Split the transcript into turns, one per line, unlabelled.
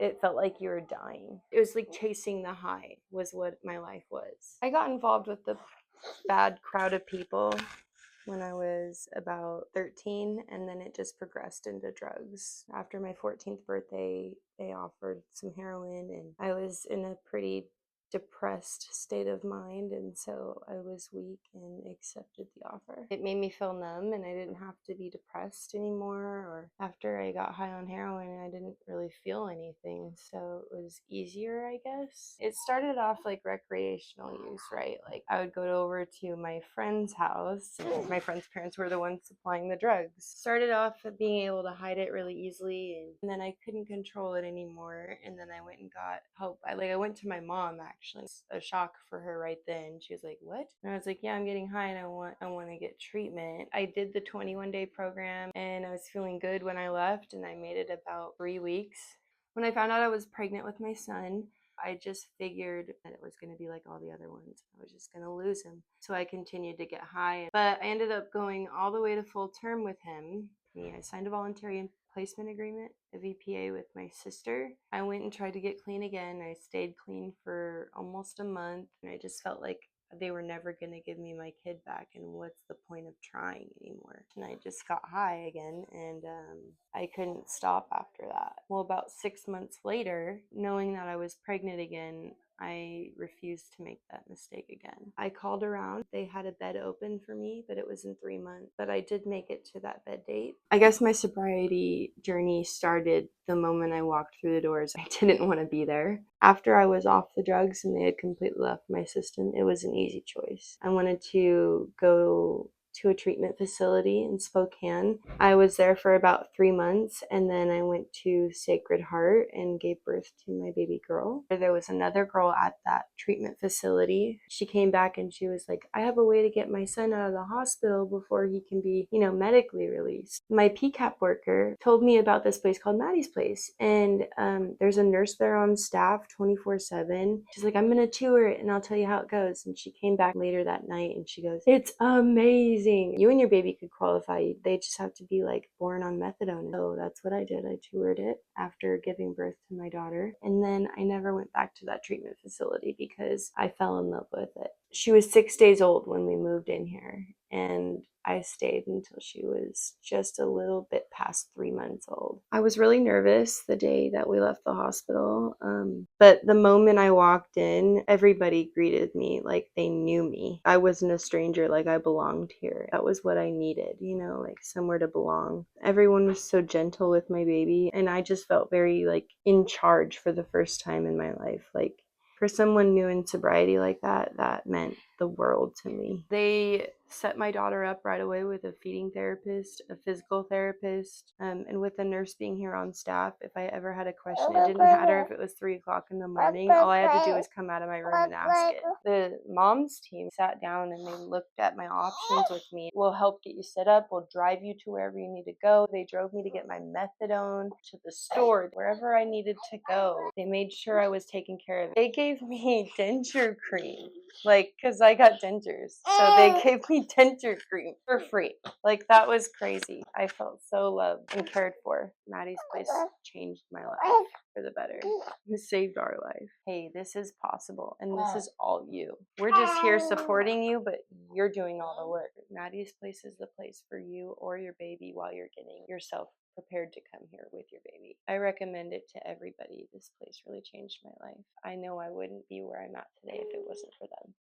it felt like you were dying. It was like chasing the high was what my life was. I got involved with the bad crowd of people when I was about 13, and then it just progressed into drugs. After my 14th birthday, they offered some heroin, and I was in a pretty depressed state of mind, and so I was weak and accepted the offer. It made me feel numb, and I didn't have to be depressed anymore. Or after I got high on heroin, I didn't really feel anything, so it was easier, I guess. It started off like recreational use, right? Like I would go over to my friend's house. My friend's parents were the ones supplying the drugs. Started off being able to hide it really easily, and then I couldn't control it anymore, and then I went and got help. I went to my mom, actually. A shock for her right then. She was like, "What?" And I was like, "Yeah, I'm getting high and I want to get treatment." I did the 21-day program, and I was feeling good when I left, and I made it about 3 weeks. When I found out I was pregnant with my son, I just figured that it was going to be like all the other ones. I was just going to lose him. So I continued to get high, but I ended up going all the way to full term with him. I signed a voluntary placement agreement, a VPA, with my sister. I went and tried to get clean again. I stayed clean for almost a month, and I just felt like they were never going to give me my kid back, and what's the point of trying anymore? And I just got high again, and I couldn't stop after that. Well, about 6 months later, knowing that I was pregnant again, I refused to make that mistake again. I called around. They had a bed open for me, but it was in 3 months. But I did make it to that bed date. I guess my sobriety journey started the moment I walked through the doors. I didn't want to be there. After I was off the drugs and they had completely left my system, it was an easy choice. I wanted to go to a treatment facility in Spokane. I was there for about 3 months, and then I went to Sacred Heart and gave birth to my baby girl. There was another girl at that treatment facility. She came back and she was like, "I have a way to get my son out of the hospital before he can be, medically released." My PCAP worker told me about this place called Maddie's Place, and there's a nurse there on staff 24/7. She's like, "I'm gonna tour it and I'll tell you how it goes." And she came back later that night and she goes, "It's amazing. You and your baby could qualify. They just have to be like born on methadone." So that's what I did. I toured it after giving birth to my daughter. And then I never went back to that treatment facility because I fell in love with it. She was 6 days old when we moved in here, and I stayed until she was just a little bit past 3 months old. I was really nervous the day that we left the hospital, but the moment I walked in, everybody greeted me like they knew me. I wasn't a stranger, like I belonged here. That was what I needed, like somewhere to belong. Everyone was so gentle with my baby, and I just felt very like in charge for the first time in my life. Like, for someone new in sobriety like that, that meant the world to me. They set my daughter up right away with a feeding therapist, a physical therapist, and with a nurse being here on staff. If I ever had a question, it didn't matter if it was 3 o'clock in the morning. All I had to do was come out of my room and ask it. The mom's team sat down and they looked at my options with me. "We'll help get you set up. We'll drive you to wherever you need to go." They drove me to get my methadone, to the store, wherever I needed to go. They made sure I was taken care of. They gave me denture cream, because I got dentures. So they gave me denture cream for free. That was crazy. I felt so loved and cared for. Maddie's Place changed my life for the better. It saved our life. Hey, this is possible, and this is all you. We're just here supporting you, but you're doing all the work. Maddie's Place is the place for you or your baby while you're getting yourself prepared to come here with your baby. I recommend it to everybody. This place really changed my life. I know I wouldn't be where I'm at today if it wasn't for them.